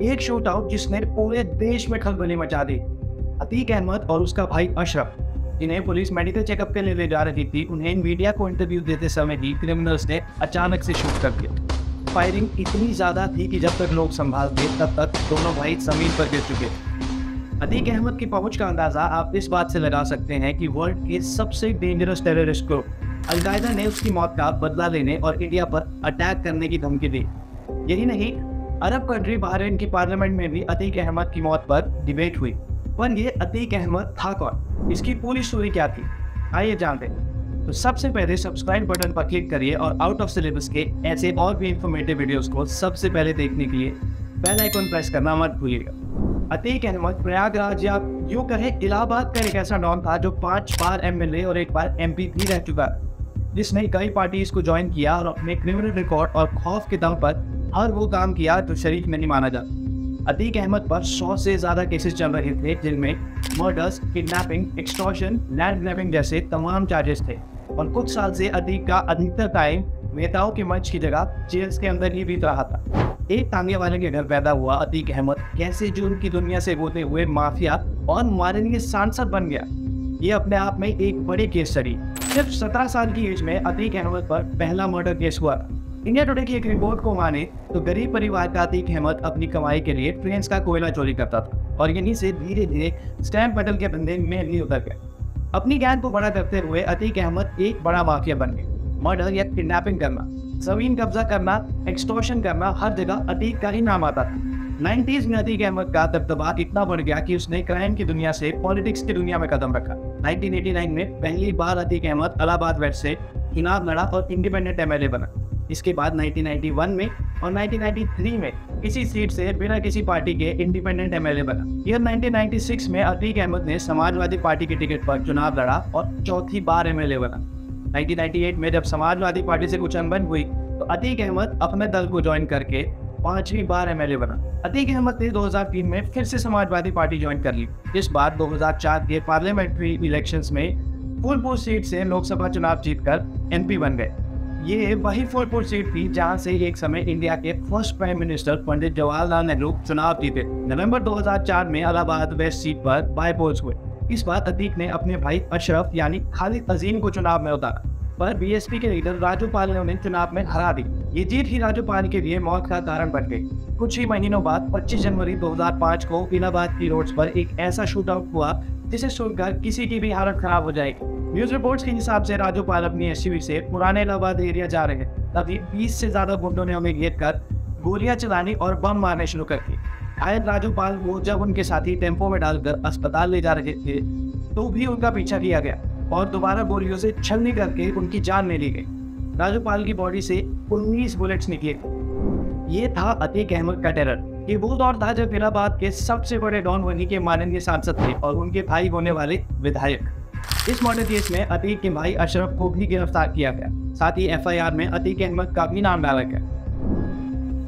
एक shoot out जिसने पूरे देश में खलबली मचा दी। अतीक अहमद और उसका भाई अशरफ, जिन्हें पुलिस मेडिकल चेकअप के लिए ले जा रही थी, उन्हें मीडिया को इंटरव्यू देते समय ही क्रिमिनल्स ने अचानक से शूट कर दिया। फायरिंग इतनी ज्यादा थी कि जब तक लोग संभालते तब तक दोनों भाई जमीन पर गिर चुके। अतीक अहमद की पहुंच का अंदाजा आप इस बात से लगा सकते हैं कि वर्ल्ड के सबसे डेंजरस टेररिस्ट ग्रुप अल-कायदा ने उसकी मौत का बदला लेने और इंडिया पर अटैक करने की धमकी दी। यही नहीं, अरब कंट्री बहरीन की पार्लियामेंट में भी अतीक अहमद की मौत पर डिबेट हुई। पर ये अतीक अहमद था कौन, इसकी पूरी स्टोरी क्या थी, आइए जानते हैं। तो सबसे पहले सब्सक्राइब बटन पर क्लिक करिए और आउट ऑफ सिलेबस के ऐसे और भी इंफॉर्मेटिव वीडियोस को सबसे पहले देखने के लिए बेल आइकन प्रेस करना मत भूलिएगा। अतीक अहमद प्रयागराज या यूं कहें इलाहाबाद का एक ऐसा डॉन था जो 5 बार एमएलए और 1 बार एमपी भी रह चुका है, जिसने कई पार्टीज को ज्वाइन किया और अपने क्रिमिनल रिकॉर्ड और खौफ के दम पर हर वो काम किया जो शरीफ नहीं माना जाता। अतीक अहमद पर 100 से ज़्यादा केसेस चल रहे थे, जिनमें murders, kidnapping, extortion, land grabbing जैसे तमाम चार्जेस थे। और कुछ साल से अतीक का अधिकतर टाइम नेताओं के मंच की जगह जेल्स के अंदर ही बीत रहा था। एक तांगे वाले के घर पैदा हुआ अतीक अहमद कैसे जुर्म की दुनिया से होते हुए माफिया और माननीय सांसद बन गया, ये अपने आप में एक बड़ी केस स्टडी। सिर्फ 17 साल की एज में अतीक अहमद पर पहला मर्डर केस हुआ। इंडिया टुडे की एक रिपोर्ट को माने तो गरीब परिवार का अतीक अहमद अपनी कमाई के लिए ट्रेन्स का कोयला चोरी करता था और यहीं से धीरे धीरे स्टैम्प मेटल के धंधे में भी उतर गया। अपनी गैंग को बड़ा करते हुए अतीक अहमद एक बड़ा माफिया बन गया। मर्डर या किडनैपिंग करना, जमीन कब्जा करना, एक्सटॉर्शन करना, हर जगह अतीक का ही नाम आता था। 90s में अतीक अहमद का दबदबा इतना बढ़ गया कि उसने क्राइम की दुनिया से पॉलिटिक्स की दुनिया में कदम रखा। 1989 में पहली बार अतीक अहमद इलाहाबाद वेस्ट से चुनाव लड़ा और इंडिपेंडेंट एमएलए बना। इसके बाद 1991 में और 1993 में किसी सीट से बिना किसी पार्टी के इंडिपेंडेंट एमएलए बना। ईयर 1996 में अतीक अहमद ने समाजवादी पार्टी की टिकट पर चुनाव लड़ा और चौथी बार एमएलए बना। 1998 में जब समाजवादी पार्टी से कुछ अनबन हुई तो अतीक अहमद अपने दल को ज्वाइन करके 5वीं बार एमएलए बना। अतीक अहमद ने 2003 में फिर से समाजवादी पार्टी ज्वाइन कर ली। इस बार 2004 के पार्लियामेंट्री इलेक्शंस में फूलपुर सीट से लोकसभा चुनाव जीतकर एमपी बन गए। ये वही फूलपुर सीट थी जहां से एक समय इंडिया के first prime minister Pandit Jawaharlal Nehru चुनाव जीते। नवंबर 2004 में इलाहाबाद वेस्ट सीट पर बाय पोल्स हुए। इस बार अतीक ने अपने भाई अशरफ यानी खालिद अजीम को चुनाव में उतारा, पर बीएसपी के लीडर राजूपाल ने उन्हें चुनाव में हरा दी। ये जीत ही राजूपाल के लिए मौत का कारण बन गई। कुछ ही महीनों बाद 25 जनवरी 2005 को इलाहाबाद की रोड्स पर एक ऐसा शूट आउट हुआ जिसे सुनकर किसी की भी हालत खराब हो जाएगी। न्यूज रिपोर्ट्स के हिसाब से राजूपाल अपनी एसयूवी से पुराने इलाहाबाद एरिया जा रहे हैं, तभी 20 से ज्यादा गुंडों ने उन्हें घेर कर गोलियां चलानी और बम मारने शुरू कर दिए। शायद राजूपाल को जब उनके साथी टेम्पो में डालकर अस्पताल ले जा रहे थे तो भी उनका पीछा किया गया और दोबारा गोलियों से छलनी करके उनकी जान ले ली गई। राजूपाल की बॉडी से 19 बुलेट्स निकले। ये था अतीक अहमद का टेरर। ये वो दौर था जब इलाहाबाद के सबसे बड़े डॉन वनी के माननीय सांसद थे और उनके भाई होने वाले विधायक। इस मर्डर केस में अतीक के भाई अशरफ को भी गिरफ्तार किया गया। साथ ही एफआईआर में अतीक अहमद का भी नाम डाला गया।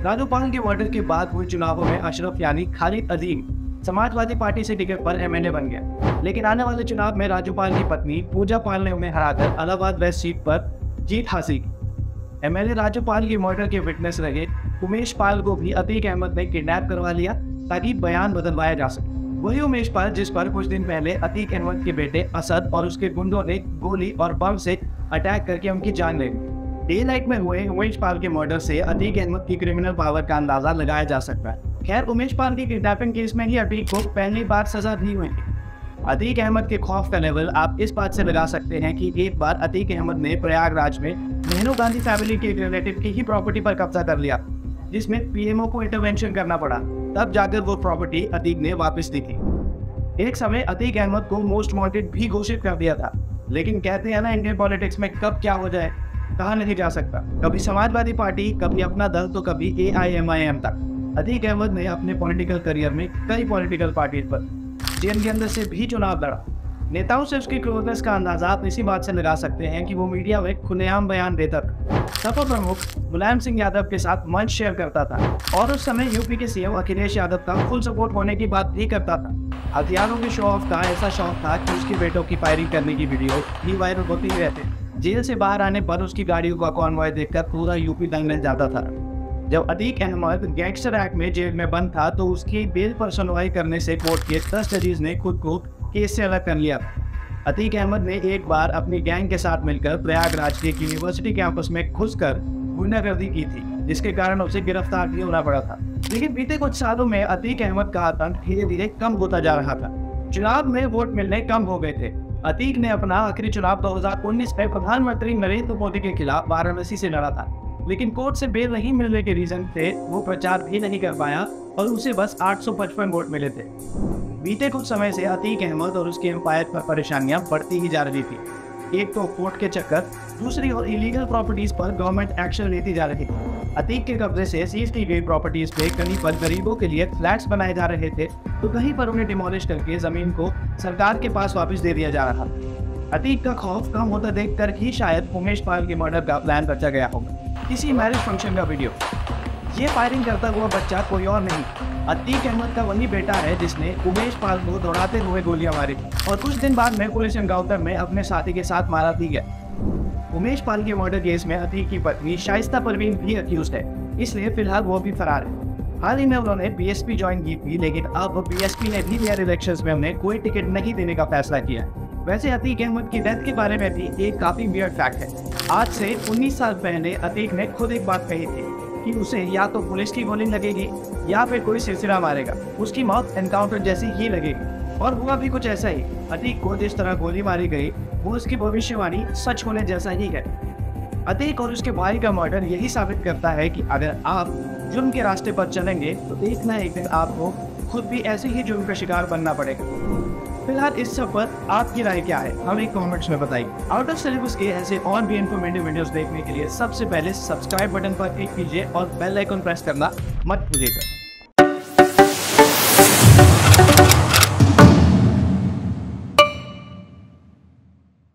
राजूपाल के मर्डर के बाद हुए चुनावों में अशरफ यानी खालिद अजीम समाजवादी पार्टी से टिकट पर एमएलए बन गया, लेकिन आने वाले चुनाव में राजूपाल की पत्नी पूजा पाल ने उन्हें हराकर इलाहाबाद वेस्ट सीट पर जीत हासिल की। एमएलए राजूपाल के मर्डर के विटनेस रहे उमेश पाल को भी अतीक अहमद ने किडनैप करवा लिया ताकि बयान बदलवाया जा सके। वही उमेश पाल जिस पर कुछ दिन पहले अतीक अहमद के बेटे असद और उसके गुंडों ने गोली और बम से अटैक करके उनकी जान ले ली। डे लाइट में हुए उमेश पाल के मर्डर से अतीक अहमद की क्रिमिनल पावर का अंदाजा लगाया जा सकता है। खैर, उमेश पाल की किडनैपिंग केस में ही अतीक को पहली बार सजा दी हुई थी। अतीक अहमद के खौफ का लेवल आप इस बात से लगा सकते हैं कि एक बार अतीक अहमद ने प्रयागराज में नेहरू गांधी फैमिली के रिलेटिव की ही प्रॉपर्टी पर कब्जा कर लिया, जिसमें पीएमओ को इंटरवेंशन करना पड़ा। तब जाकर वो प्रॉपर्टी अतीक ने वापस दी थी। एक समय अतीक अहमद को मोस्ट वांटेड भी घोषित कर दिया था, लेकिन कहते हैं ना, इंडियन पॉलिटिक्स में कब क्या हो जाए कहा नहीं जा सकता। कभी समाजवादी पार्टी, कभी अपना दल, तो कभी AIMIM तक। अतीक अहमद ने अपने पॉलिटिकल करियर में कई पॉलिटिकल पार्टी पर जेल के अंदर से भी चुनाव लड़ा। नेताओं से उसकी क्लोजनेस का अंदाजा आप इसी बात से लगा सकते हैं कि वो मीडिया में खुलेआम बयान देता था। सपा प्रमुख मुलायम सिंह यादव के साथ मंच शेयर करता था और उस समय यूपी के सीएम अखिलेश यादव का फुल सपोर्ट होने की बात भी करता था। हथियारों के शो ऑफ का ऐसा शौक था कि उसके बेटों की फायरिंग करने की वीडियो भी वायरल होती रहती। जेल से बाहर आने पर उसकी गाड़ियों का कॉन्वॉय देखकर पूरा यूपी दंग जाता था। जब अतीक अहमद गैंगस्टर एक्ट में जेल में बंद था तो उसकी बेल पर सुनवाई करने से कोर्ट के 10 जजेस ने खुद को केस से अलग कर लिया। अतीक अहमद ने एक बार अपनी गैंग के साथ मिलकर प्रयागराज के यूनिवर्सिटी कैंपस में घुसकर गुंडागर्दी की थी, जिसके कारण उसे गिरफ्तार भी होना पड़ा था। लेकिन बीते कुछ सालों में अतीक अहमद का आतंक धीरे धीरे कम होता जा रहा था। चुनाव में वोट मिलने कम हो गए थे। अतीक ने अपना आखिरी चुनाव 2019 में प्रधानमंत्री नरेंद्र मोदी के खिलाफ वाराणसी से लड़ा था, लेकिन कोर्ट से बेल नहीं मिलने के रीजन से वो प्रचार भी नहीं कर पाया और उसे बस 855 वोट मिले थे। बीते कुछ समय से अतीक अहमद और उसके एम्पायर पर परेशानियां बढ़ती ही जा रही थी। एक तो कोर्ट के चक्कर, दूसरी और इलीगल प्रॉपर्टीज पर गवर्नमेंट एक्शन लेती जा रही थी। अतीक के कब्जे से सीज की गई प्रॉपर्टीज पे कहीं पर गरीबों के लिए फ्लैट्स बनाए जा रहे थे तो कहीं पर उन्हें डिमोलिश करके जमीन को सरकार के पास वापस दे दिया जा रहा था। अतीक का खौफ कम होता देखकर ही शायद उमेश पाल के मर्डर का प्लान रचा गया होगा। किसी मैरिज फंक्शन का वीडियो, ये फायरिंग करता हुआ बच्चा कोई और नहीं, अतीक अहमद का वही बेटा है जिसने उमेश पाल को दौड़ाते हुए गोलियां मारी और कुछ दिन बाद में पुलिस एनकाउंटर में अपने साथी के साथ मारा भी गया। उमेश पाल के मर्डर केस में अतीक की पत्नी शाइस्ता परवीन भी अक्यूज्ड है, इसलिए फिलहाल वो भी फरार है। हाल ही में उन्होंने बीएसपी ज्वाइन की थी, लेकिन अब बीएसपी ने भी मेयर इलेक्शंस में उन्हें कोई टिकट नहीं देने का फैसला किया है। वैसे अतीक अहमद की डेथ के बारे में भी एक काफी वियर्ड फैक्ट है। आज से 19 साल पहले अतीक ने खुद एक बात कही थी कि उसे या तो पुलिस की गोली लगेगी या फिर कोई सिलसिला मारेगा, उसकी मौत एनकाउंटर जैसी ही लगेगी। और हुआ भी कुछ ऐसा ही। अतीक को जिस तरह गोली मारी गई वो उसकी भविष्यवाणी सच होने जैसा ही है। अतीक और उसके भाई का मर्डर यही साबित करता है कि अगर आप जुर्म के रास्ते पर चलेंगे तो एक ना एक दिन आपको खुद भी ऐसे ही जुर्म का शिकार बनना पड़ेगा। फिलहाल इस सब पर आपकी राय क्या है, हमें कमेंट्स में बताइए। आउट ऑफ सिलेबस के ऐसे और भी इन्फॉर्मेटिव वीडियोस देखने के लिए सबसे पहले सब्सक्राइब बटन पर क्लिक कीजिए और बेल आइकन प्रेस करना मत भूलिएगा।